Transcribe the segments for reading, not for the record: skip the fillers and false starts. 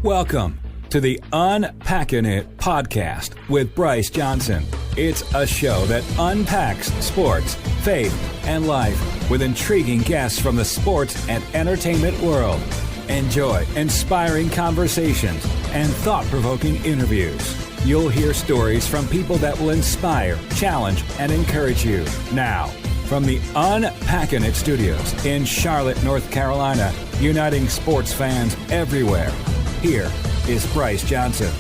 Welcome to the Unpacking It podcast with Bryce Johnson. It's a show that unpacks sports, faith, and life with intriguing guests from the sports and entertainment world. Enjoy inspiring conversations and thought-provoking interviews. You'll hear stories from people that will inspire, challenge, and encourage you. Now, from the Unpacking It studios in Charlotte, North Carolina, uniting sports fans everywhere, here is Bryce Johnson.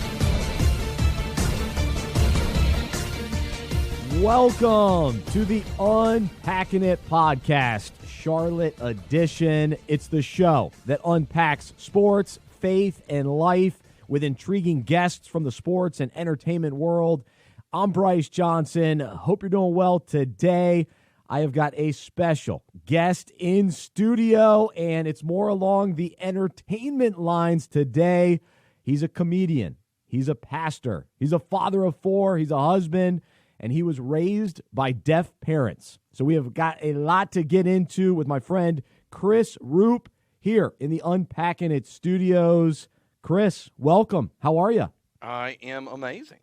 Welcome to the Unpacking It podcast, Charlotte edition. It's the show that unpacks sports, faith, and life with intriguing guests from the sports and entertainment world. I'm Bryce Johnson. Hope you're doing well today. I have got a special guest in studio, and it's more along the entertainment lines today. He's a comedian. He's a pastor. He's a father of four. He's a husband, and he was raised by deaf parents. So we have got a lot to get into with my friend Chris Ruppe here in the Unpacking It studios. Chris, welcome. How are you? I am amazing,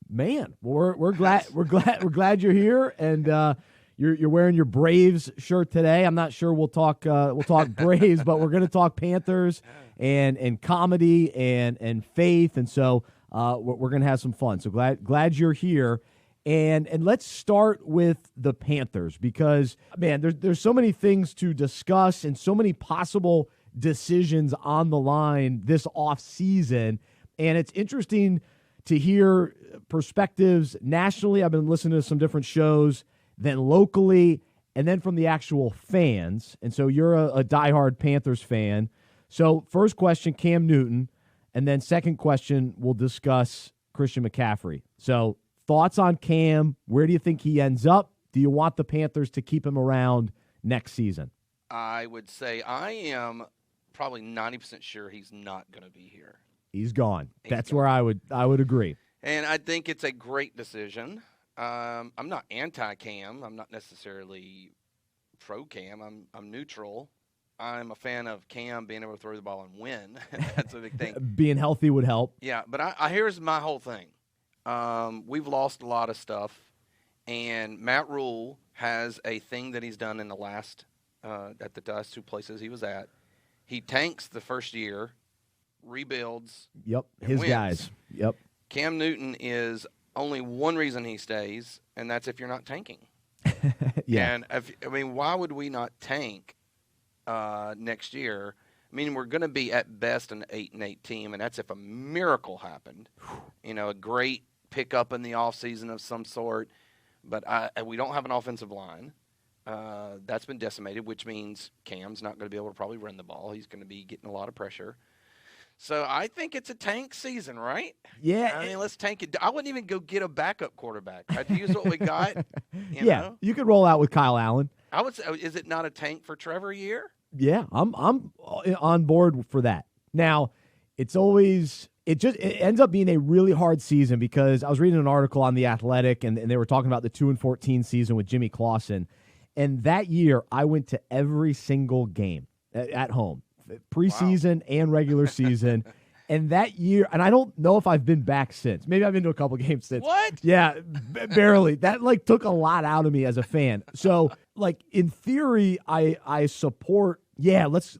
man. Well, we're glad you're here, and you're wearing your Braves shirt today. I'm not sure we'll talk Braves, but we're going to talk Panthers and comedy and faith, and so we're going to have some fun. So glad you're here. And let's start with the Panthers because, man, there's so many things to discuss and so many possible decisions on the line this offseason. And it's interesting to hear perspectives nationally. I've been listening to some different shows, then locally, and then from the actual fans. And so you're a diehard Panthers fan. So first question, Cam Newton, and then second question, we'll discuss Christian McCaffrey. So thoughts on Cam? Where do you think he ends up? Do you want the Panthers to keep him around next season? I would say I am probably 90% sure he's not going to be here. He's gone. That's where I would agree. And I think it's a great decision. I'm not anti-Cam. I'm not necessarily pro-Cam. I'm neutral. I'm a fan of Cam being able to throw the ball and win. That's a big thing. Being healthy would help. Yeah, but here's my whole thing. We've lost a lot of stuff, and Matt Rule has a thing that he's done in the last at the last two places he was at. He tanks the first year, rebuilds. Yep, his wins. Guys. Yep. Cam Newton is only one reason he stays, and that's if you're not tanking. Yeah. And why would we not tank next year? I mean, we're going to be at best an 8-8 team, and that's if a miracle happened. A great pickup in the offseason of some sort. But we don't have an offensive line. That's been decimated, which means Cam's not going to be able to probably run the ball. He's going to be getting a lot of pressure. So I think it's a tank season, right? Yeah. I mean, let's tank it. I wouldn't even go get a backup quarterback. I'd use what we got. You know? You could roll out with Kyle Allen. I would say, is it not a tank for Trevor a year? Yeah, I'm on board for that. Now, it ends up being a really hard season because I was reading an article on The Athletic, and they were talking about the 2-14 season with Jimmy Clausen. And that year, I went to every single game at home, preseason and regular season. And that year, and I don't know if I've been back since. Maybe I've been to a couple games since. What? Yeah, barely. That took a lot out of me as a fan. So in theory, I support. Yeah, let's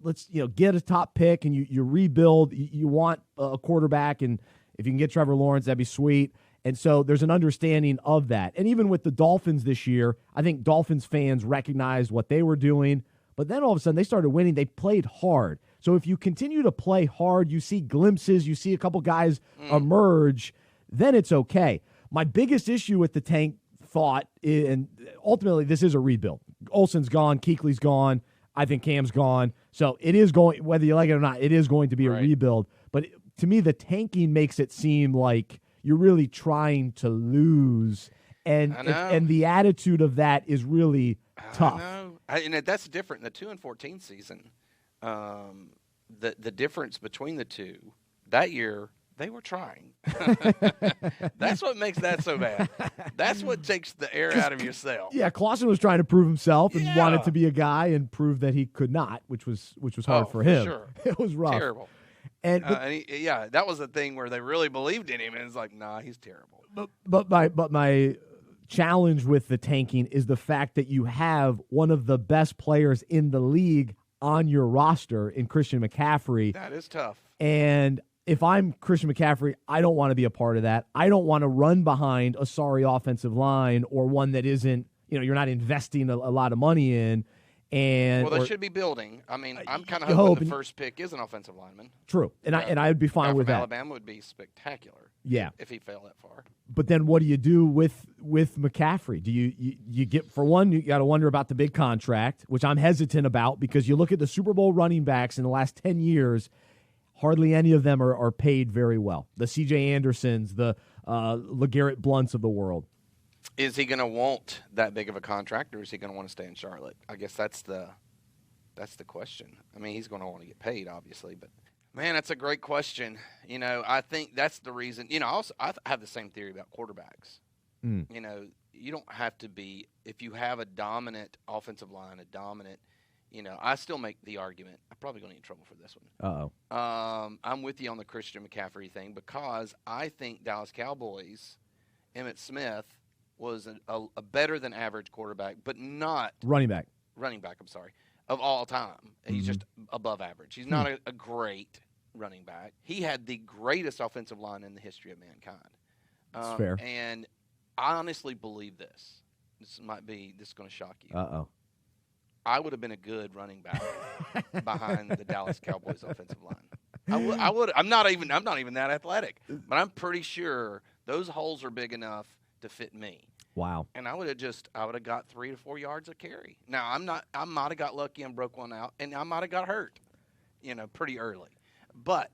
get a top pick and you rebuild. You want a quarterback, and if you can get Trevor Lawrence, that'd be sweet. And so there's an understanding of that. And even with the Dolphins this year, I think Dolphins fans recognized what they were doing. But then all of a sudden they started winning. They played hard. So if you continue to play hard, you see glimpses, you see a couple guys emerge, then it's okay. My biggest issue with the tank thought, and ultimately this is a rebuild. Olsen's gone, Kuechly's gone, I think Cam's gone. So it is going, whether you like it or not, it is going to be a rebuild. But to me, the tanking makes it seem like you're really trying to lose. And the attitude of that is really tough. I know. And that's different. In the 2-14 season, the difference between the two, that year, they were trying. That's what makes that so bad. That's what takes the air out of yourself. Yeah, Clausen was trying to prove himself and wanted to be a guy and prove that he could not, which was hard for him. Sure. It was rough. Terrible. And that was the thing where they really believed in him, and it's like, nah, he's terrible. But my challenge with the tanking is the fact that you have one of the best players in the league on your roster in Christian McCaffrey. That is tough. And if I'm Christian McCaffrey, I don't want to be a part of that. I don't want to run behind a sorry offensive line or one that isn't, you're not investing a lot of money in. And they should be building. I mean, I'm kind of hoping the first pick is an offensive lineman. True, and I would be fine with that. Alabama would be spectacular. Yeah, if he fell that far. But then, what do you do with McCaffrey? Do you get, for one, you got to wonder about the big contract, which I'm hesitant about because you look at the Super Bowl running backs in the last 10 years, hardly any of them are paid very well. The C.J. Andersons, the LeGarrette Blunts of the world. Is he going to want that big of a contract, or is he going to want to stay in Charlotte? I guess that's the question. I mean, he's going to want to get paid, obviously, but man, that's a great question. I think that's the reason. I have the same theory about quarterbacks. You don't have to be, if you have a dominant offensive line, I still make the argument. I'm probably going to get in trouble for this one. Uh-oh. I'm with you on the Christian McCaffrey thing because I think Dallas Cowboys, Emmitt Smith, was a better than average quarterback, but not running back, I'm sorry, of all time. He's just above average. He's not a great running back. He had the greatest offensive line in the history of mankind. That's fair. And I honestly believe this. This is going to shock you. Uh-oh. I would have been a good running back behind the Dallas Cowboys offensive line. I would. I'm not even that athletic, but I'm pretty sure those holes are big enough to fit me. Wow. And I would have got 3 to 4 yards of carry. Now I might have got lucky and broke one out, and I might have got hurt, pretty early. But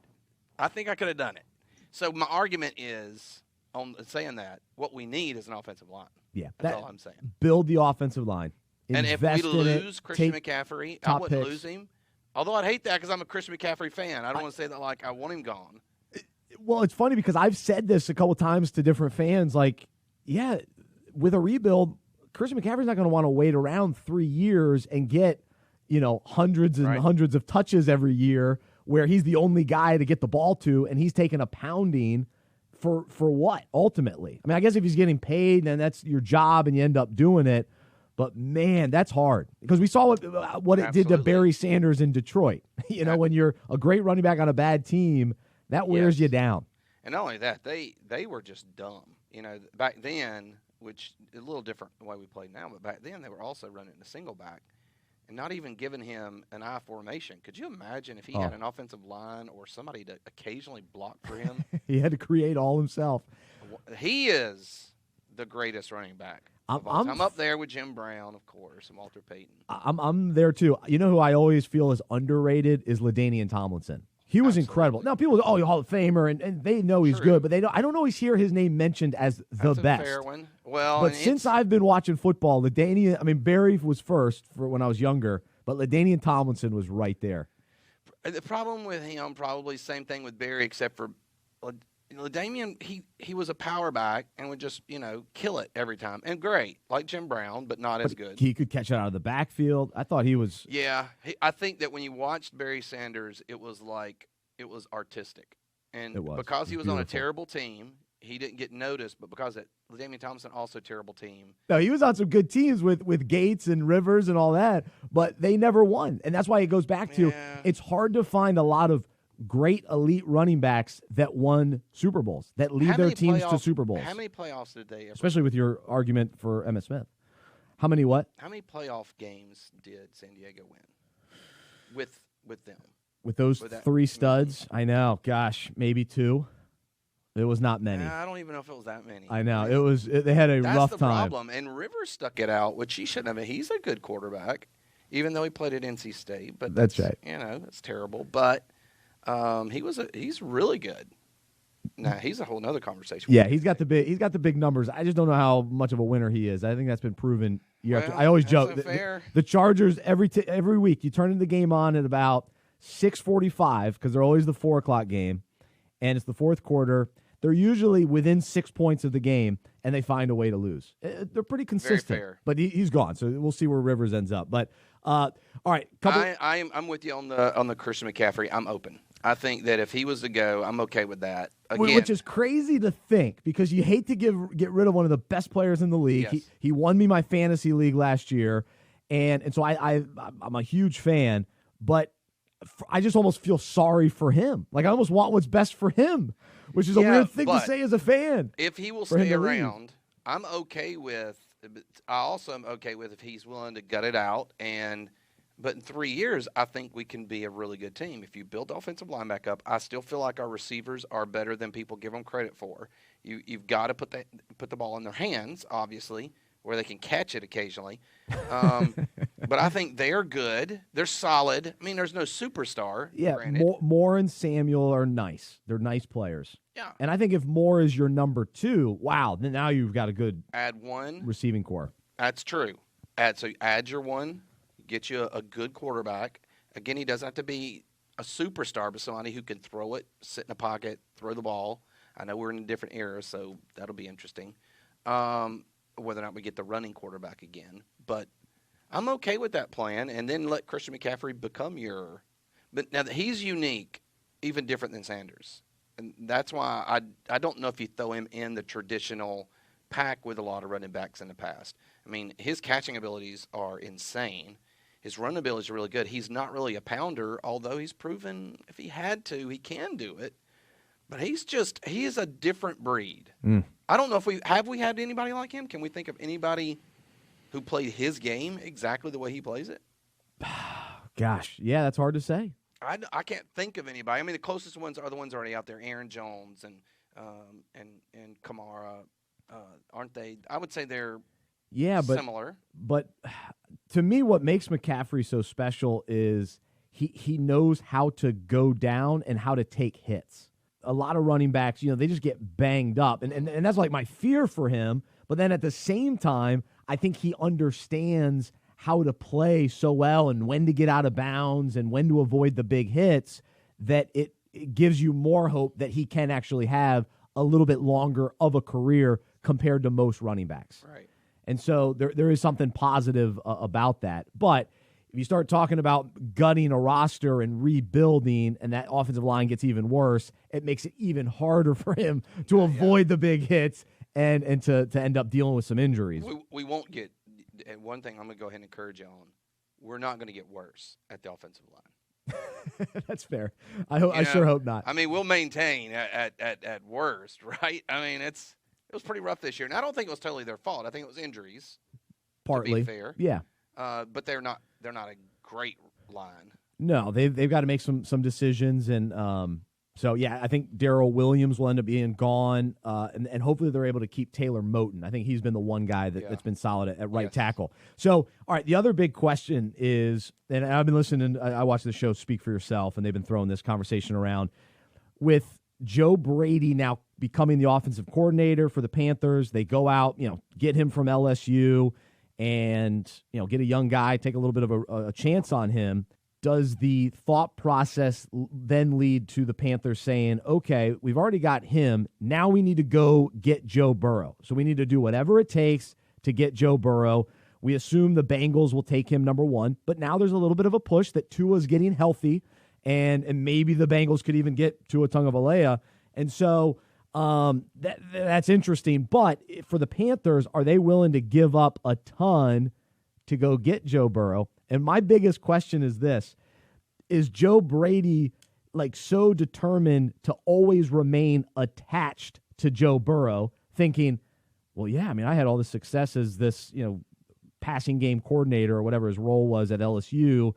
I think I could have done it. So my argument is on saying that what we need is an offensive line. Yeah. That's all I'm saying. Build the offensive line. And if we lose Christian McCaffrey, I wouldn't picks. lose him. Although I'd hate that because I'm a Christian McCaffrey fan. I don't want to say that like I want him gone. Well, it's funny because I've said this a couple times to different fans. Like, yeah, with a rebuild, Christian McCaffrey's not going to want to wait around 3 years and get, hundreds and hundreds of touches every year where he's the only guy to get the ball to, and he's taking a pounding for what, ultimately? I mean, I guess if he's getting paid, then that's your job and you end up doing it. But, man, that's hard. Because we saw what it did to Barry Sanders in Detroit. When you're a great running back on a bad team, that wears you down. And not only that, they were just dumb. Back then, which is a little different the way we play now, but back then they were also running a single back and not even giving him an I formation. Could you imagine if he had an offensive line or somebody to occasionally block for him? He had to create all himself. He is the greatest running back. I'm up there with Jim Brown, of course, and Walter Payton. I'm there, too. You know who I always feel is underrated is LaDainian Tomlinson. He was incredible. Now, people go, oh, you're Hall of Famer, and they know he's good, but I don't always hear his name mentioned as the That's best. A fair one. Well, but since I've been watching football, Barry was first for when I was younger, but LaDainian Tomlinson was right there. The problem with him, probably same thing with Barry, except for LaDainian, he was a power back and would just, kill it every time. And great, like Jim Brown, but not as good. He could catch it out of the backfield. I thought he was. Yeah, I think that when you watched Barry Sanders, it was artistic. And because he was on a terrible team, he didn't get noticed. But because LaDainian Tomlinson, also a terrible team. No, he was on some good teams with Gates and Rivers and all that, but they never won. And that's why it goes back to it's hard to find a lot of great elite running backs that won Super Bowls, that lead their teams to Super Bowls. How many playoffs did they ever? Especially with your argument for Emmitt Smith. How many what? How many playoff games did San Diego win with them? With those three studs? I know. Gosh, maybe 2. It was not many. I don't even know if it was that many. I know. They had a rough time. That's the problem. And Rivers stuck it out, which he shouldn't have. He's a good quarterback, even though he played at NC State. But that's right. That's terrible. But he's really good. Nah, he's a whole nother conversation. Yeah, he's got the big numbers. I just don't know how much of a winner he is. I think that's been proven year after. I always joke. The Chargers every week you turn the game on at about 6:45 because they're always the 4:00 game, and it's the fourth quarter. They're usually within 6 points of the game, and they find a way to lose. They're pretty consistent. Very fair. But he's gone, so we'll see where Rivers ends up. But all right, I'm with you on the Christian McCaffrey. I'm open. I think that if he was to go, I'm okay with that. Again, Which is crazy to think because you hate to get rid of one of the best players in the league. Yes. He won me my fantasy league last year, and so I'm a huge fan, but I just almost feel sorry for him. Like I almost want what's best for him, which is a weird thing to say as a fan. If he will stay around, I'm okay with. I also am okay with if he's willing to gut it out But in 3 years, I think we can be a really good team. If you build the offensive line back up, I still feel like our receivers are better than people give them credit for. You've got to put the ball in their hands, obviously, where they can catch it occasionally. But I think they're good. They're solid. I mean, there's no superstar. Yeah, granted. Moore and Samuel are nice. They're nice players. Yeah. And I think if Moore is your number 2, wow, then now you've got a good Add one receiving core. That's true. Add your one. Get you a good quarterback. Again, he doesn't have to be a superstar, but somebody who can throw it, sit in a pocket, throw the ball. I know we're in a different era, so that'll be interesting. Whether or not we get the running quarterback again. But I'm okay with that plan, and then let Christian McCaffrey become your – but now he's unique, even different than Sanders. And that's why I don't know if you throw him in the traditional pack with a lot of running backs in the past. I mean, his catching abilities are insane. His run ability is really good. He's not really a pounder, although he's proven if he had to, he can do it. But he is a different breed. I don't know if we had anybody like him. Can we think of anybody who played his game exactly the way he plays it? Gosh, yeah, that's hard to say. I can't think of anybody. I mean, the closest ones are the ones already out there, Aaron Jones and Kamara. Aren't they? I would say they're similar. But to me, what makes McCaffrey so special is he knows how to go down and how to take hits. A lot of running backs, they just get banged up. And that's like my fear for him. But then at the same time, I think he understands how to play so well and when to get out of bounds and when to avoid the big hits that it gives you more hope that he can actually have a little bit longer of a career compared to most running backs. Right. And so there is something positive about that. But if you start talking about gutting a roster and rebuilding and that offensive line gets even worse, it makes it even harder for him to avoid the big hits and to end up dealing with some injuries. We won't get – and one thing I'm going to go ahead and encourage you on, we're not going to get worse at the offensive line. That's fair. I sure hope not. I mean, we'll maintain at worst, right? I mean, it was pretty rough this year. And I don't think it was totally their fault. I think it was injuries. Partly. To be fair. Yeah. But they're not a great line. No, they've got to make some decisions, and so yeah, I think Darrell Williams will end up being gone, and hopefully they're able to keep Taylor Moton. I think he's been the one guy that's been solid at right tackle. So, all right, the other big question is, and I've been listening. I watched the show Speak for Yourself, and they've been throwing this conversation around with Joe Brady now becoming the offensive coordinator for the Panthers. They go out, get him from LSU. And, get a young guy, take a little bit of a chance on him. Does the thought process then lead to the Panthers saying, okay, we've already got him. Now we need to go get Joe Burrow. So we need to do whatever it takes to get Joe Burrow. We assume the Bengals will take him number 1. But now there's a little bit of a push that Tua's getting healthy. And maybe the Bengals could even get Tua Tagovailoa. And so that's interesting. But for the Panthers, are they willing to give up a ton to go get Joe Burrow? And my biggest question is this: is Joe Brady so determined to always remain attached to Joe Burrow, thinking, well, yeah, I mean, I had all the success as this, passing game coordinator or whatever his role was at LSU,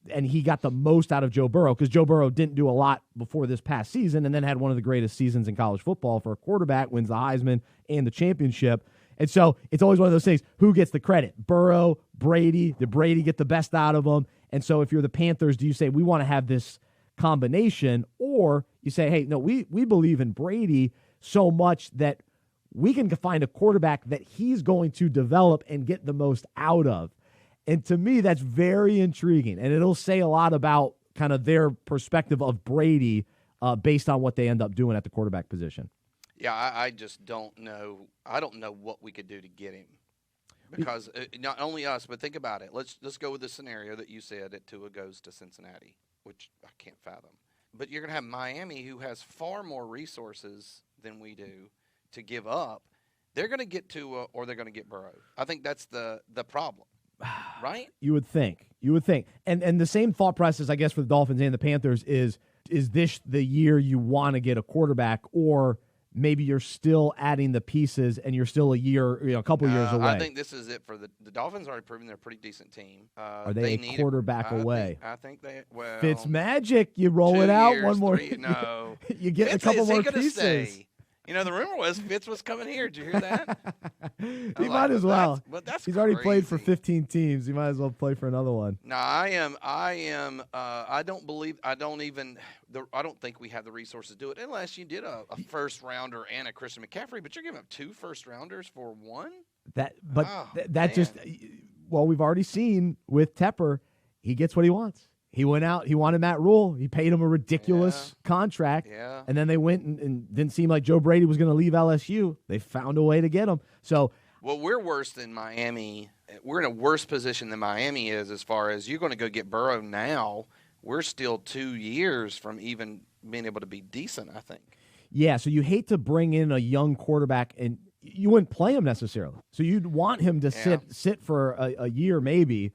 and he got the most out of Joe Burrow because Joe Burrow didn't do a lot before this past season and then had one of the greatest seasons in college football for a quarterback, wins the Heisman and the championship. And so it's always one of those things, who gets the credit? Burrow, Brady? Did Brady get the best out of them? And so if you're the Panthers, do you say we want to have this combination? Or you say, hey, no, we believe in Brady so much that we can find a quarterback that he's going to develop and get the most out of. And to me, that's very intriguing. And it'll say a lot about kind of their perspective of Brady based on what they end up doing at the quarterback position. Yeah, I just don't know. I don't know what we could do to get him. Because not only us, but think about it. Let's go with the scenario that you said that Tua goes to Cincinnati, which I can't fathom. but you're going to have Miami, who has far more resources than we do to give up. They're going to get Tua or they're going to get Burrow. I think that's the problem, right? You would think. And the same thought process, I guess, for the Dolphins and the Panthers is this the year you want to get a quarterback, or maybe you're still adding the pieces and you're still a couple years away? I think this is it for the Dolphins. Already proven they're a pretty decent team. Are they a quarterback away? I think they. Well, Fitz magic. You roll it out 2 years, one more. 3, no, you get Fitz, a couple is he more gonna pieces. Stay? The rumor was Fitz was coming here. Did you hear that? He might as well. That's He's already played for crazy. 15 teams. He might as well play for another one. No, I am. I don't believe. I don't think we have the resources to do it unless you did a first rounder and a Christian McCaffrey. But you're giving up 2 first rounders for one. We've already seen with Tepper, he gets what he wants. He went out. He wanted Matt Rule. He paid him a ridiculous contract. Yeah. And then they went and didn't seem like Joe Brady was going to leave LSU. They found a way to get him. So, well, we're worse than Miami. We're in a worse position than Miami is as far as you're going to go get Burrow now. We're still 2 years from even being able to be decent, I think. Yeah, so you hate to bring in a young quarterback and you wouldn't play him necessarily. So you'd want him to sit for a year maybe.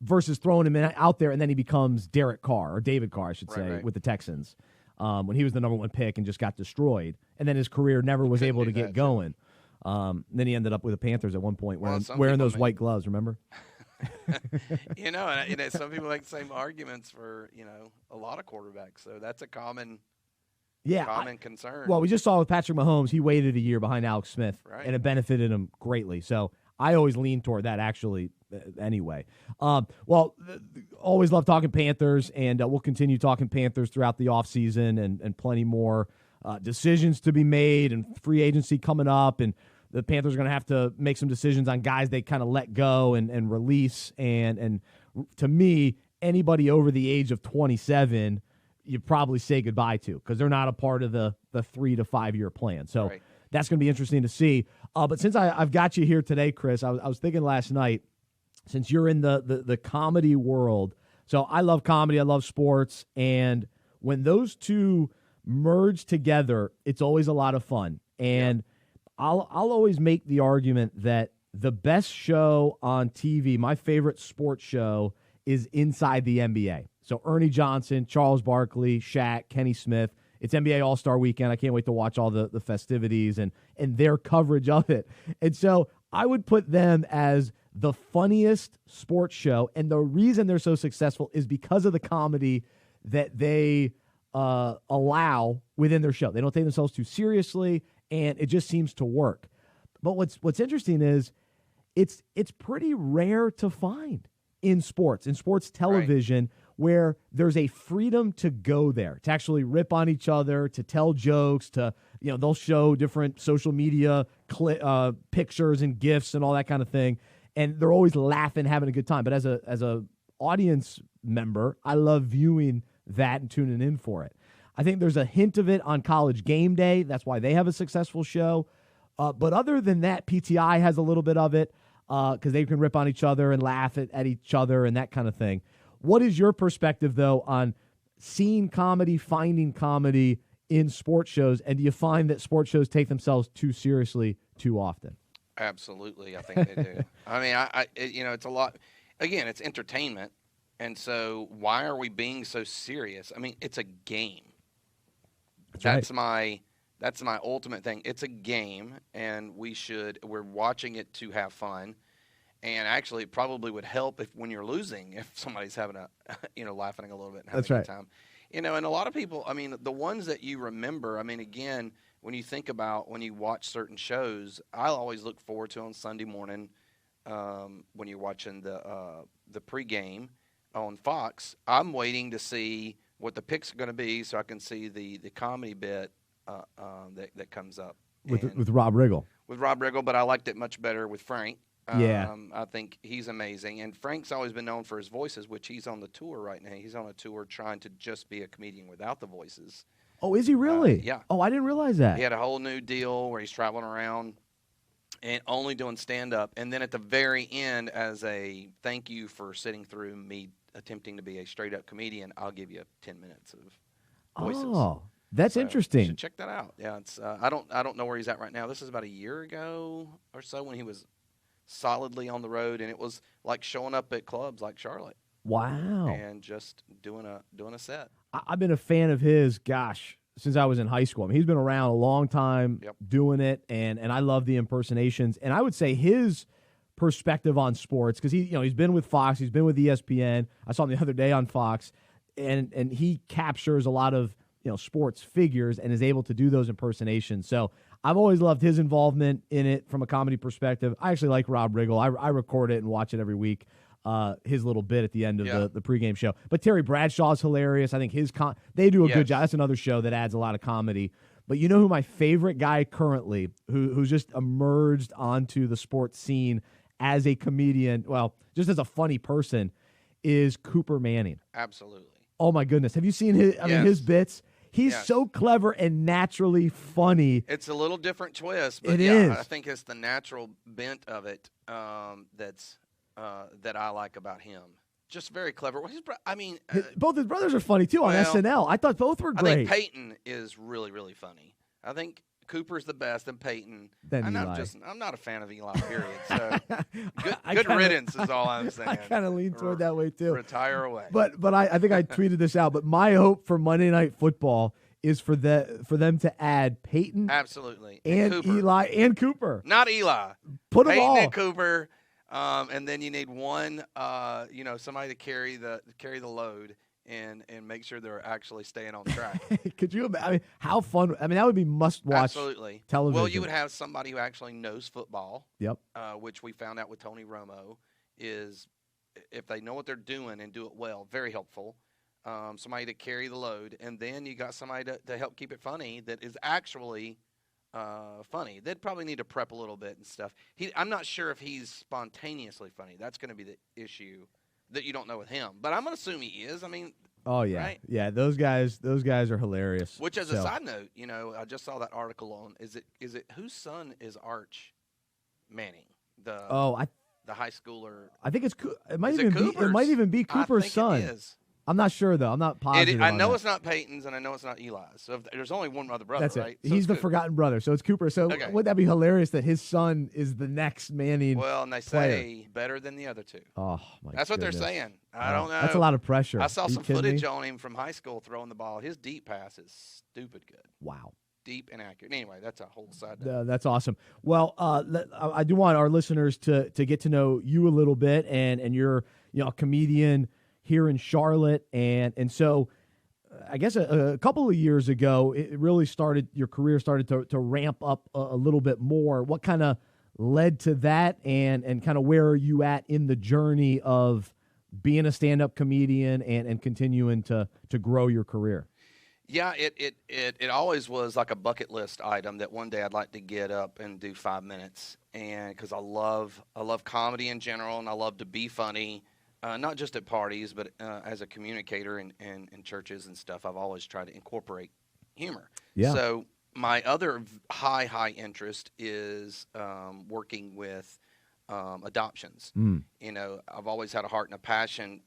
Versus throwing him out there and then he becomes Derek Carr, or David Carr, I should say, right. with the Texans when he was the number 1 pick and just got destroyed. And then his career never was able to get going. Then he ended up with the Panthers at one point wearing those white gloves, remember? And some people make the same arguments for, a lot of quarterbacks. So that's a common concern. Well, we just saw with Patrick Mahomes, he waited a year behind Alex Smith, right. and it benefited him greatly. So I always lean toward that, actually, anyway. Always love talking Panthers, and we'll continue talking Panthers throughout the offseason and plenty more decisions to be made and free agency coming up. And the Panthers are going to have to make some decisions on guys they kind of let go and release. And to me, anybody over the age of 27, you probably say goodbye to because they're not a part of the 3 to 5 year plan. So right. That's going to be interesting to see. But since I've got you here today, Chris, I was thinking last night, since you're in the comedy world, so I love comedy, I love sports, and when those two merge together, it's always a lot of fun. And I'll always make the argument that the best show on TV, my favorite sports show, is Inside the NBA. So Ernie Johnson, Charles Barkley, Shaq, Kenny Smith. It's NBA All-Star Weekend. I can't wait to watch all the festivities and their coverage of it. And so I would put them as the funniest sports show. And the reason they're so successful is because of the comedy that they allow within their show. They don't take themselves too seriously, and it just seems to work. But what's interesting is it's pretty rare to find in sports television, right, where there's a freedom to go there, to actually rip on each other, to tell jokes, to, they'll show different social media pictures and GIFs and all that kind of thing. And they're always laughing, having a good time. But as a audience member, I love viewing that and tuning in for it. I think there's a hint of it on College Game Day. That's why they have a successful show. But other than that, PTI has a little bit of it because they can rip on each other and laugh at each other and that kind of thing. What is your perspective, though, on seeing comedy, finding comedy in sports shows? And do you find that sports shows take themselves too seriously too often? Absolutely, I think they do. I mean, it's a lot. Again, it's entertainment. And so why are we being so serious? I mean, it's a game. That's right. That's my ultimate thing. It's a game, and we're watching it to have fun. And actually, it probably would help when you're losing, if somebody's having laughing a little bit and having a good time. And a lot of people, I mean, the ones that you remember, I mean, again, when you think about when you watch certain shows, I always look forward to on Sunday morning when you're watching the pregame on Fox. I'm waiting to see what the picks are going to be so I can see the comedy bit that comes up. With Rob Riggle. With Rob Riggle, but I liked it much better with Frank. Yeah. I think he's amazing. And Frank's always been known for his voices, which he's on the tour right now. He's on a tour trying to just be a comedian without the voices. Oh, is he really? Yeah. Oh, I didn't realize that. He had a whole new deal where he's traveling around and only doing stand-up. And then at the very end, as a thank you for sitting through me attempting to be a straight-up comedian, I'll give you 10 minutes Voices. Oh, that's So, interesting. You should check that out. Yeah, it's I don't know where he's at right now. This is about a year ago or so when he was solidly on the road, and it was like showing up at clubs like Charlotte Wow. and just doing a set. I've been a fan of his, gosh, since I was in high school. I mean, he's been around a long time Yep. doing it, and I love the impersonations. And I would say his perspective on sports, because he's been with Fox, he's been with ESPN. I saw him the other day on Fox, and he captures a lot of sports figures and is able to do those impersonations. So I've always loved his involvement in it from a comedy perspective. I actually like Rob Riggle. I record it and watch it every week. His little bit at the end of the pregame show. But Terry Bradshaw's hilarious. I think they do a good job. That's another show that adds a lot of comedy. But you know who my favorite guy currently, who's just emerged onto the sports scene as a comedian, well, just as a funny person, is Cooper Manning. Absolutely. Oh my goodness. Have you seen his his bits? He's so clever and naturally funny. It's a little different twist, but It is. I think it's the natural bent of it that I like about him. Just very clever. Both his brothers are funny too on SNL. I thought both were great. I think Peyton is really, really funny. I think Cooper's the best, and Peyton. Then I'm Eli. not a fan of Eli. Period. So good riddance is all I'm saying. I kind of lean toward that way too. Retire away. But I think I tweeted this out. But my hope for Monday Night Football is for them to add Peyton, absolutely, and Cooper. Eli and Cooper. Not Eli. Put them Peyton all. and Cooper. And then you need one, somebody to carry the load and make sure they're actually staying on track. Could you imagine? I mean, how fun? I mean, that would be must-watch Absolutely. television. Well, you would have somebody who actually knows football. Yep. Which we found out with Tony Romo is if they know what they're doing and do it well, very helpful. Somebody to carry the load, and then you got somebody to help keep it funny that is actually funny. They'd probably need to prep a little bit and stuff. I'm not sure if he's spontaneously funny. That's going to be the issue that you don't know with him. But I'm going to assume he is. I mean, oh yeah, right? Yeah. Those guys are hilarious. Which, as a side note, I just saw that article on is it whose son is Arch Manning? The high schooler. I think it might Is even it be. It Cooper's? might even be Cooper's I think son. It is. I'm not sure though. I'm not positive. I know on it's not Peyton's, and I know it's not Eli's. So there's only one other brother, That's it. right? So He's the good. forgotten brother, so it's Cooper. So Okay. wouldn't that be hilarious that his son is the next Manning? Well, and they say better than the other two. Oh my! That's what they're goodness. saying. I don't know. That's a lot of pressure. I saw Are you some kidding footage me? on him from high school throwing the ball. His deep pass is stupid good. Wow. Deep and accurate. Anyway, that's a whole side note. That's awesome. Well, I do want our listeners to get to know you a little bit, and you're a comedian here in Charlotte, and so I guess a couple of years ago, it really started. Your career started to ramp up a little bit more. What kind of led to that, and kind of where are you at in the journey of being a stand-up comedian and continuing to grow your career? Yeah, it always was like a bucket list item that one day I'd like to get up and do 5 minutes, and because I love comedy in general, and I love to be funny, not just at parties, but as a communicator in churches and stuff. I've always tried to incorporate humor. Yeah. So my other high interest is working with adoptions. I've always had a heart and a passion,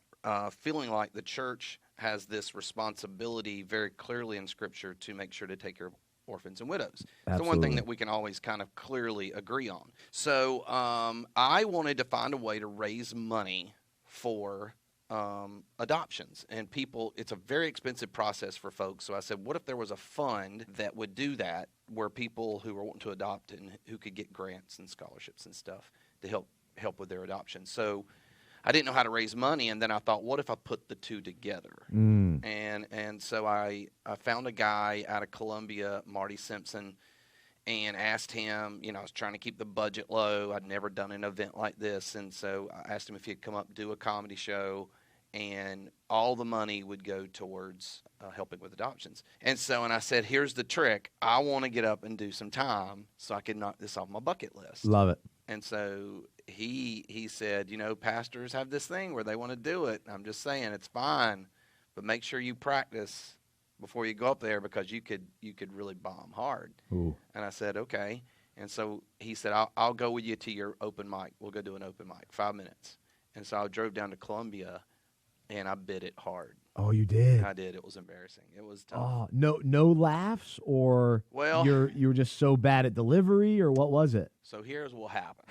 feeling like the church has this responsibility very clearly in Scripture to make sure to take care of orphans and widows. It's the one thing that we can always kind of clearly agree on. So I wanted to find a way to raise money for adoptions. And it's a very expensive process for folks. So I said, what if there was a fund that would do that, where people who are wanting to adopt and who could get grants and scholarships and stuff to help with their adoption. So I didn't know how to raise money, and then I thought, what if I put the two together? And so I found a guy out of Columbia, Marty Simpson, and asked him, I was trying to keep the budget low. I'd never done an event like this, and so I asked him if he'd come up and do a comedy show, and all the money would go towards helping with adoptions. And I said, here's the trick. I want to get up and do some time so I can knock this off my bucket list. Love it. And so he said, pastors have this thing where they want to do it. I'm just saying it's fine, but make sure you practice before you go up there, because you could really bomb hard. Ooh. And I said, okay. And so he said, I'll go with you to your open mic. We'll go do an open mic, 5 minutes. And so I drove down to Columbia, and I bit it hard. Oh, you did? I did. It was embarrassing. It was tough. Oh, no laughs, or Well, you were just so bad at delivery, or what was it? so here's what happened.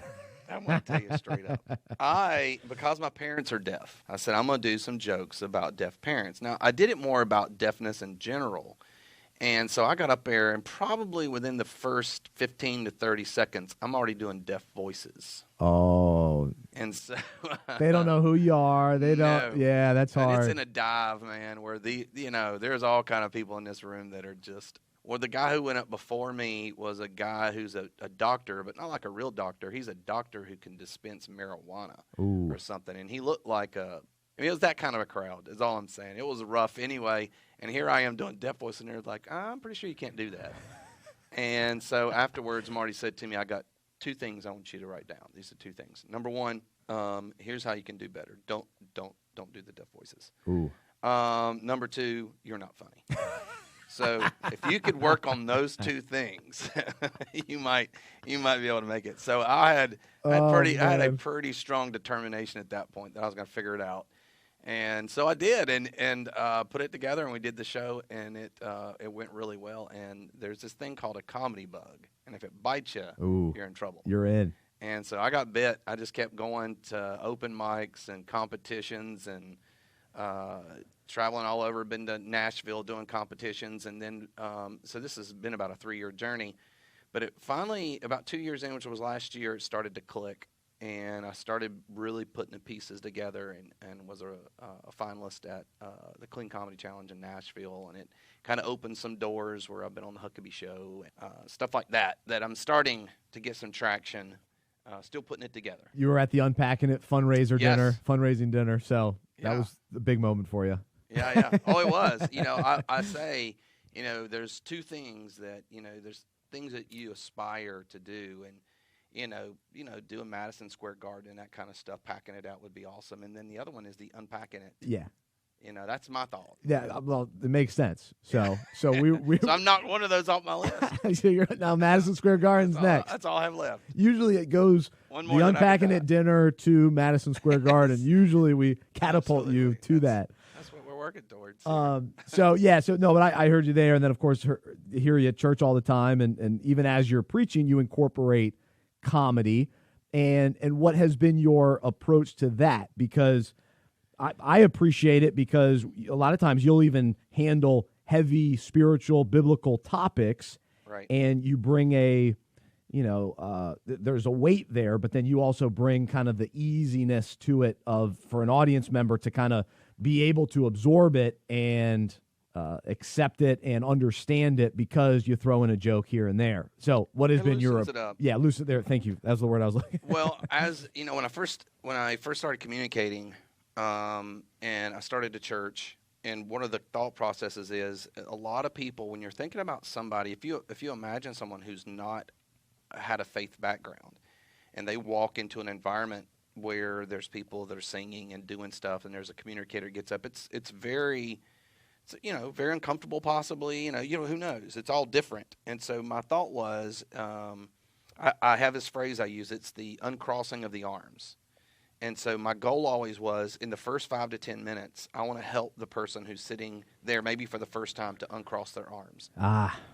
I'm going to tell you straight up. Because my parents are deaf, I said I'm going to do some jokes about deaf parents. Now, I did it more about deafness in general. And so I got up there, and probably within the first 15 to 30 seconds, I'm already doing deaf voices. Oh, And so they don't know who you are. They don't. No. Yeah, that's And hard. it's in a dive, man, where there's all kind of people in this room that are just. Well, the guy who went up before me was a guy who's a doctor, but not like a real doctor. He's a doctor who can dispense marijuana or something. And he looked like it was that kind of a crowd, is all I'm saying. It was rough anyway. And here I am doing deaf voice, and they're like, I'm pretty sure you can't do that. And so afterwards, Marty said to me, I got 2 things I want you to write down. These are 2 things. Number 1, here's how you can do better. Don't do the deaf voices. Ooh. Number 2, you're not funny. So if you could work on those 2 things, you might be able to make it. So I had a pretty strong determination at that point that I was going to figure it out, and so I did, and put it together, and we did the show, and it went really well. And there's this thing called a comedy bug, and if it bites you, you're in trouble. You're in. And so I got bit. I just kept going to open mics and competitions and. Traveling all over, been to Nashville doing competitions, and then so this has been about a 3-year journey. But it finally, about 2 years in, which was last year, it started to click, and I started really putting the pieces together, and was a finalist at the Clean Comedy Challenge in Nashville, and it kind of opened some doors where I've been on the Huckabee Show, stuff like that I'm starting to get some traction. Still putting it together. You were at the Unpacking It fundraising dinner, so that was the big moment for you. Yeah. Oh, it was. I say, there's 2 things that, there's things that you aspire to do, and, doing Madison Square Garden, that kind of stuff, packing it out would be awesome. And then the other one is the Unpacking It. Yeah. That's my thought. Yeah, well, it makes sense. So we so I'm not one of those off my list. So you're now Madison Square Garden's next. That's all I have left. Usually it goes the Unpacking It dinner to Madison Square Garden. Usually we catapult you to that. That's what we're working towards. But I heard you there, and then of course hear you at church all the time, and even as you're preaching, you incorporate comedy, and what has been your approach to that? Because I appreciate it, because a lot of times you'll even handle heavy spiritual biblical topics, right? And you bring there's a weight there, but then you also bring kind of the easiness to it for an audience member to kind of be able to absorb it and accept it and understand it, because you throw in a joke here and there. So what has been your loosen there? Thank you. That's the word I was looking. Well, as you know, when I first started communicating. And I started a church, and one of the thought processes is a lot of people, when you're thinking about somebody, if you imagine someone who's not had a faith background, and they walk into an environment where there's people that are singing and doing stuff, and there's a communicator gets up, it's very uncomfortable, possibly, who knows? It's all different. And so my thought was, I have this phrase I use, it's the uncrossing of the arms. And so my goal always was, in the first 5 to 10 minutes, I want to help the person who's sitting there maybe for the first time to uncross their arms.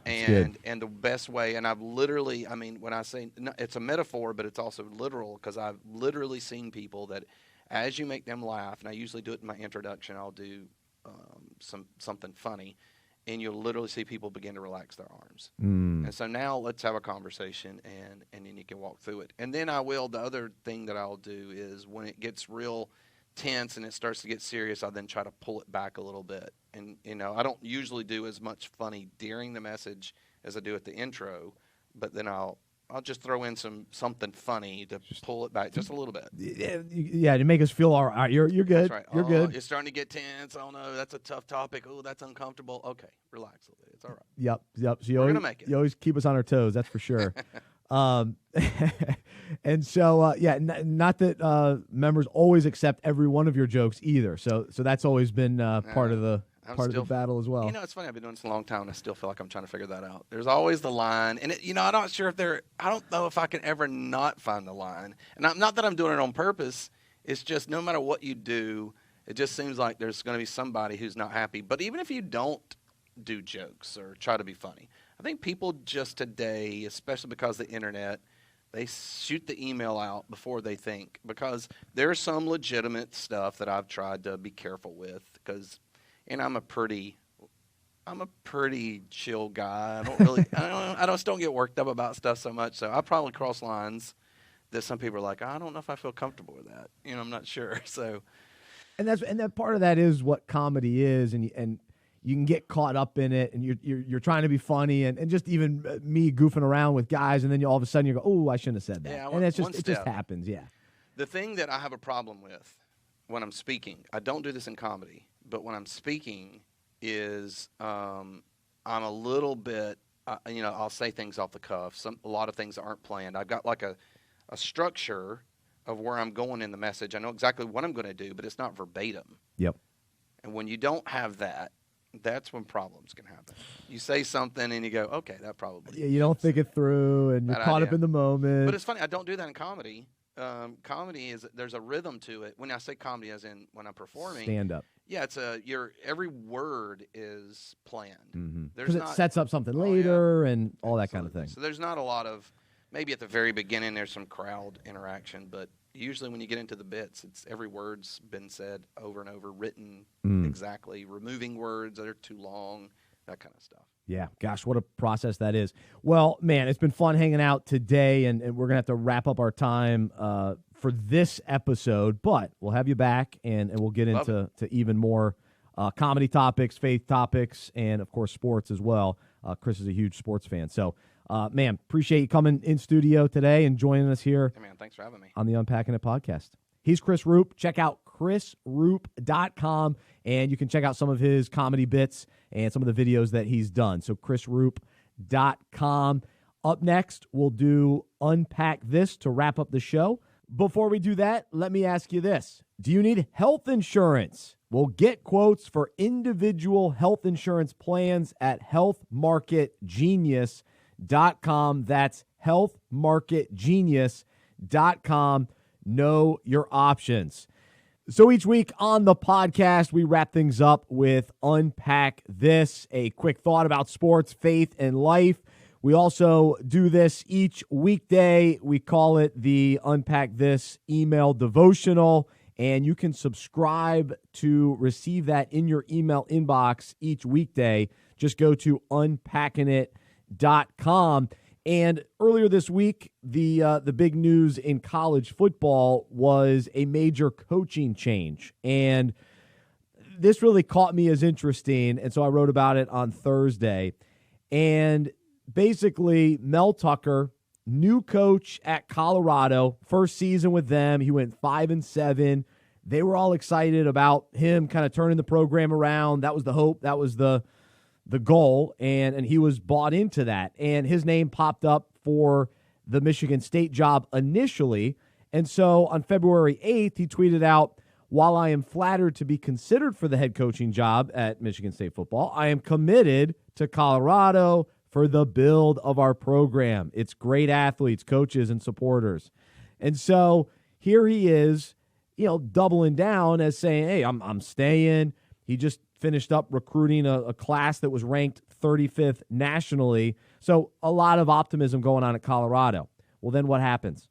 And the best way, and I've literally, when I say, it's a metaphor, but it's also literal, because I've literally seen people that as you make them laugh, and I usually do it in my introduction, I'll do something funny, and you'll literally see people begin to relax their arms. And so now let's have a conversation, and then you can walk through it. And then the other thing that I'll do is, when it gets real tense and it starts to get serious, I'll then try to pull it back a little bit. And, I don't usually do as much funny during the message as I do at the intro, but then I'll just throw in something funny to pull it back just a little bit. Yeah, to make us feel all right. You're good. That's right. You're good. It's starting to get tense. Oh, no, that's a tough topic. Oh, that's uncomfortable. Okay, relax a little bit. It's all right. Yep. So we're going to make it. You always keep us on our toes, that's for sure. And so, not that members always accept every one of your jokes either. So that's always been part of the battle as well. It's funny. I've been doing this a long time, and I still feel like I'm trying to figure that out. There's always the line, and I'm not sure I don't know if I can ever not find the line. And not that I'm doing it on purpose. It's just no matter what you do, It just seems like there's going to be somebody who's not happy. But even if you don't do jokes or try to be funny, I think people just today, especially because of the internet, they shoot the email out before they think, because there's some legitimate stuff that I've tried to be careful with, and I'm a pretty chill guy. I just don't get worked up about stuff so much. So I probably cross lines that some people are like, I don't know if I feel comfortable with that. I'm not sure. So, and that part of that is what comedy is, and you can get caught up in it, and you're trying to be funny, and just even me goofing around with guys, and then all of a sudden you go, oh, I shouldn't have said that, and it just happens. Yeah. The thing that I have a problem with when I'm speaking, I don't do this in comedy, but when I'm speaking, is I'm a little bit, I'll say things off the cuff. A lot of things aren't planned. I've got like a structure of where I'm going in the message. I know exactly what I'm going to do, but it's not verbatim. Yep. And when you don't have that, that's when problems can happen. You say something and you go, okay, that probably. Yeah, you don't think it through, and you're caught up in the moment. But it's funny. I don't do that in comedy. Comedy there's a rhythm to it. When I say comedy, as in when I'm performing, stand up. Yeah, every word is planned. Because it sets up something later and all that kind of thing. So there's not a lot of, maybe at the very beginning there's some crowd interaction, but usually when you get into the bits, it's every word's been said over and over, written exactly, removing words that are too long, that kind of stuff. Yeah, gosh, what a process that is. Well, man, it's been fun hanging out today, and we're going to have to wrap up our time for this episode, but we'll have you back, and we'll get into even more comedy topics, faith topics, and, of course, sports as well. Chris is a huge sports fan. So, man, appreciate you coming in studio today and joining us here. Hey, man, thanks for having me. On the Unpacking It podcast. He's Chris Ruppe. Check out chrisruppe.com, and you can check out some of his comedy bits and some of the videos that he's done. So chrisruppe.com. Up next, we'll do Unpack This to wrap up the show. Before we do that, let me ask you this. Do you need health insurance? Well, get quotes for individual health insurance plans at healthmarketgenius.com. That's healthmarketgenius.com. Know your options. So each week on the podcast, we wrap things up with Unpack This, a quick thought about sports, faith, and life. We also do this each weekday. We call it the Unpack This email devotional, and you can subscribe to receive that in your email inbox each weekday. Just go to unpackingit.com. And earlier this week, the big news in college football was a major coaching change. And this really caught me as interesting, and so I wrote about it on Thursday. And basically, Mel Tucker, new coach at Colorado, first season with them. He went 5-7. They were all excited about him kind of turning the program around. That was the hope. That was the goal, and he was bought into that. And his name popped up for the Michigan State job initially. And so on February 8th, he tweeted out, "While I am flattered to be considered for the head coaching job at Michigan State football, I am committed to Colorado for the build of our program. It's great athletes, coaches, and supporters." And so here he is, doubling down as saying, hey, I'm staying. He just finished up recruiting a class that was ranked 35th nationally. So a lot of optimism going on at Colorado. Well, then what happens?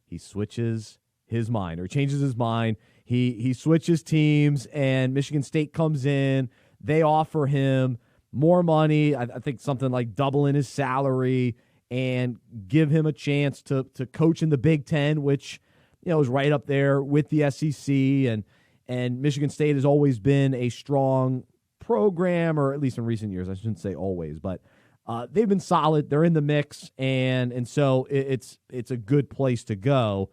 He switches his mind, or changes his mind. He switches teams, and Michigan State comes in. They offer him more money, I think something like doubling his salary, and give him a chance to coach in the Big Ten, which is right up there with the SEC, and Michigan State has always been a strong program, or at least in recent years. I shouldn't say always, but they've been solid. They're in the mix, and so it's a good place to go.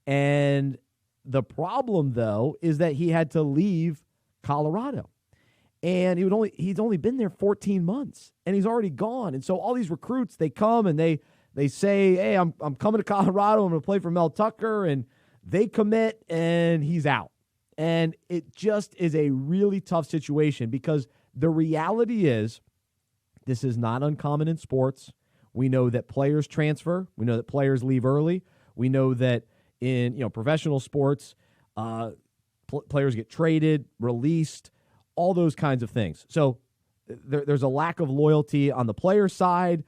And the problem, though, is that he had to leave Colorado. And he's only been there 14 months, and he's already gone. And so all these recruits, they come and they say, hey, I'm coming to Colorado. I'm going to play for Mel Tucker. And they commit, and he's out. And it just is a really tough situation, because the reality is this is not uncommon in sports. We know that players transfer. We know that players leave early. We know that in professional sports, Players get traded, released, all those kinds of things. So there's a lack of loyalty on the player side.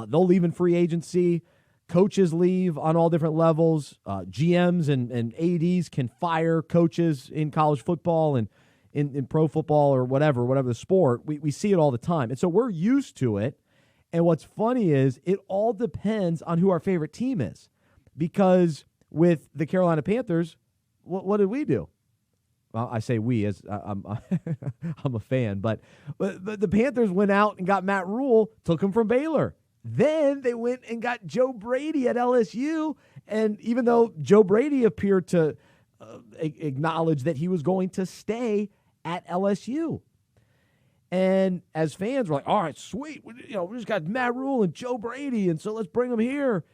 They'll leave in free agency. Coaches leave on all different levels. GMs and ADs can fire coaches in college football and in pro football or whatever the sport. We see it all the time. And so we're used to it. And what's funny is it all depends on who our favorite team is. Because with the Carolina Panthers, what did we do? Well, I say we as I'm a fan, but the Panthers went out and got Matt Rule, took him from Baylor. Then they went and got Joe Brady at LSU, and even though Joe Brady appeared to acknowledge that he was going to stay at LSU, and as fans, we're like, all right, sweet, we just got Matt Rule and Joe Brady, and so let's bring them here.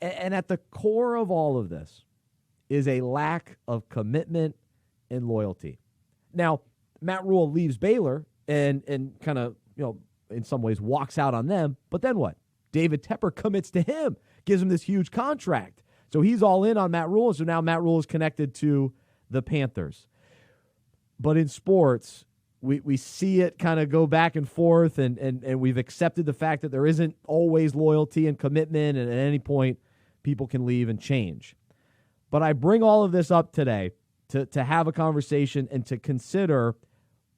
And at the core of all of this is a lack of commitment and loyalty. Now, Matt Rule leaves Baylor and kind of, in some ways walks out on them. But then what? David Tepper commits to him, gives him this huge contract. So he's all in on Matt Rule. And so now Matt Rule is connected to the Panthers. But in sports, we see it kind of go back and forth, and we've accepted the fact that there isn't always loyalty and commitment, and at any point people can leave and change. But I bring all of this up today to have a conversation and to consider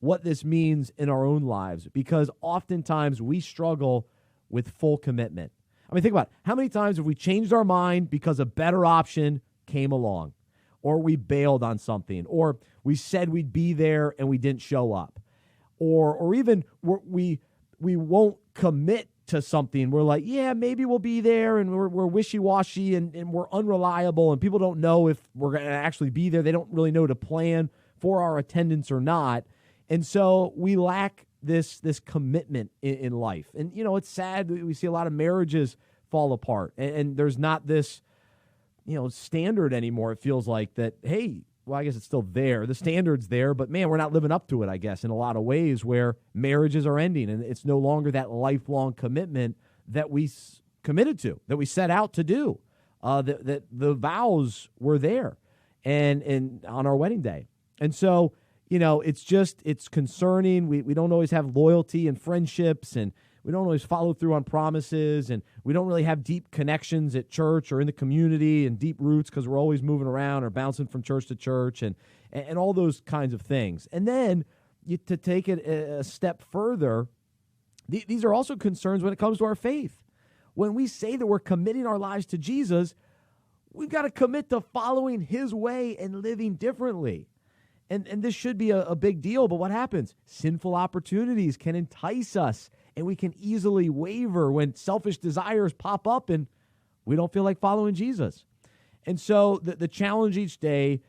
what this means in our own lives, because oftentimes we struggle with full commitment. I mean, think about it. How many times have we changed our mind because a better option came along, or we bailed on something, or we said we'd be there and we didn't show up, or even we won't commit to something. We're like, yeah, maybe we'll be there, and we're wishy-washy and we're unreliable, and people don't know if we're going to actually be there. They don't really know to plan for our attendance or not. And so we lack this commitment in life. And, it's sad. We see a lot of marriages fall apart, and there's not this, standard anymore. It feels like that, hey, well, I guess it's still there. The standard's there, but man, we're not living up to it, I guess, in a lot of ways, where marriages are ending and it's no longer that lifelong commitment that we committed to, that we set out to do, that the vows were there and on our wedding day. And so, it's concerning. We don't always have loyalty and friendships, and we don't always follow through on promises, and we don't really have deep connections at church or in the community and deep roots because we're always moving around or bouncing from church to church and all those kinds of things. And then to take it a step further, these are also concerns when it comes to our faith. When we say that we're committing our lives to Jesus, we've got to commit to following his way and living differently. And this should be a big deal, but what happens? Sinful opportunities can entice us, and we can easily waver when selfish desires pop up and we don't feel like following Jesus. And so the challenge each day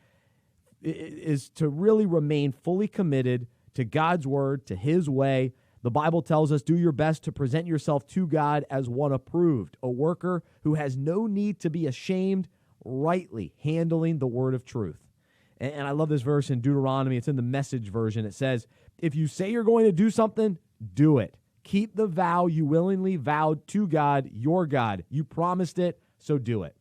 is to really remain fully committed to God's word, to his way. The Bible tells us, do your best to present yourself to God as one approved, a worker who has no need to be ashamed, rightly handling the word of truth. And I love this verse in Deuteronomy. It's in the Message version. It says, if you say you're going to do something, do it. Keep the vow you willingly vowed to God, your God. You promised it, so do it.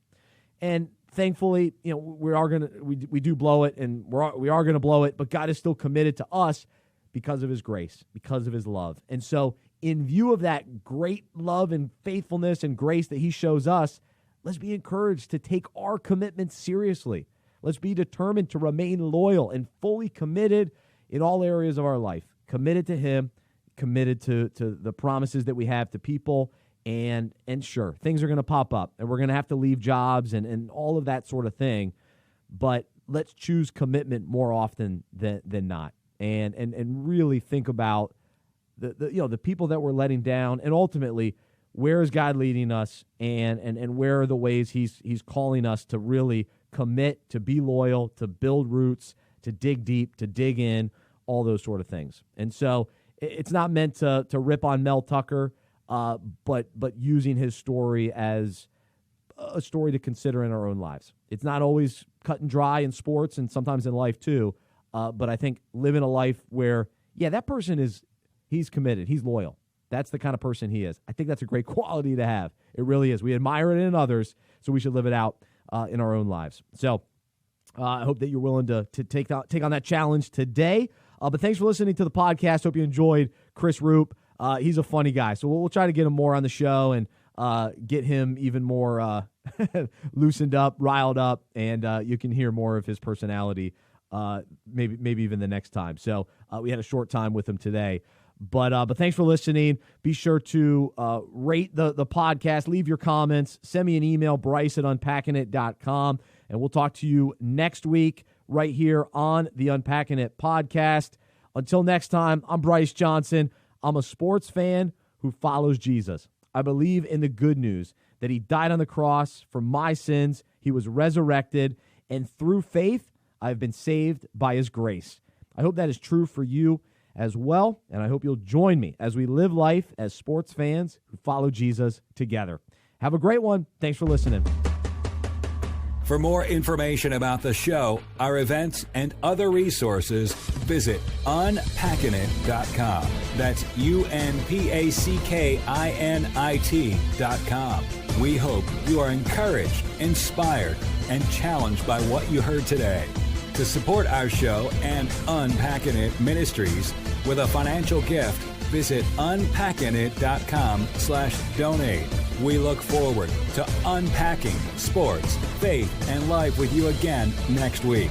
And thankfully, we do blow it, and we are going to blow it, but God is still committed to us because of his grace, because of his love. And so in view of that great love and faithfulness and grace that he shows us, let's be encouraged to take our commitment seriously. Let's be determined to remain loyal and fully committed in all areas of our life, committed to him, committed to the promises that we have to people. And sure, things are going to pop up, and we're going to have to leave jobs and all of that sort of thing. But let's choose commitment more often than not, and really think about the people that we're letting down, and ultimately, where is God leading us, and where are the ways he's calling us to really commit, to be loyal, to build roots, to dig deep, to dig in, all those sort of things. And so it's not meant to rip on Mel Tucker, but using his story as a story to consider in our own lives. It's not always cut and dry in sports and sometimes in life too, but I think living a life where, that person he's committed, he's loyal. That's the kind of person he is. I think that's a great quality to have. It really is. We admire it in others, so we should live it out in our own lives. So I hope that you're willing to take on that challenge today. But thanks for listening to the podcast. Hope you enjoyed Chris Ruppe. He's a funny guy, so we'll try to get him more on the show and get him even more loosened up, riled up, and you can hear more of his personality maybe even the next time. So we had a short time with him today. But thanks for listening. Be sure to rate the podcast, leave your comments, send me an email, bryce@unpackingit.com, and we'll talk to you next week right here on the Unpacking It podcast. Until next time, I'm Bryce Johnson. I'm a sports fan who follows Jesus. I believe in the good news that he died on the cross for my sins, he was resurrected, and through faith, I've been saved by his grace. I hope that is true for you as well, and I hope you'll join me as we live life as sports fans who follow Jesus together. Have a great one. Thanks for listening. For more information about the show, our events, and other resources, visit unpackingit.com. That's unpackingit.com. We hope you are encouraged, inspired, and challenged by what you heard today. To support our show and Unpacking It Ministries with a financial gift, visit unpackingit.com/donate. We look forward to unpacking sports, faith, and life with you again next week.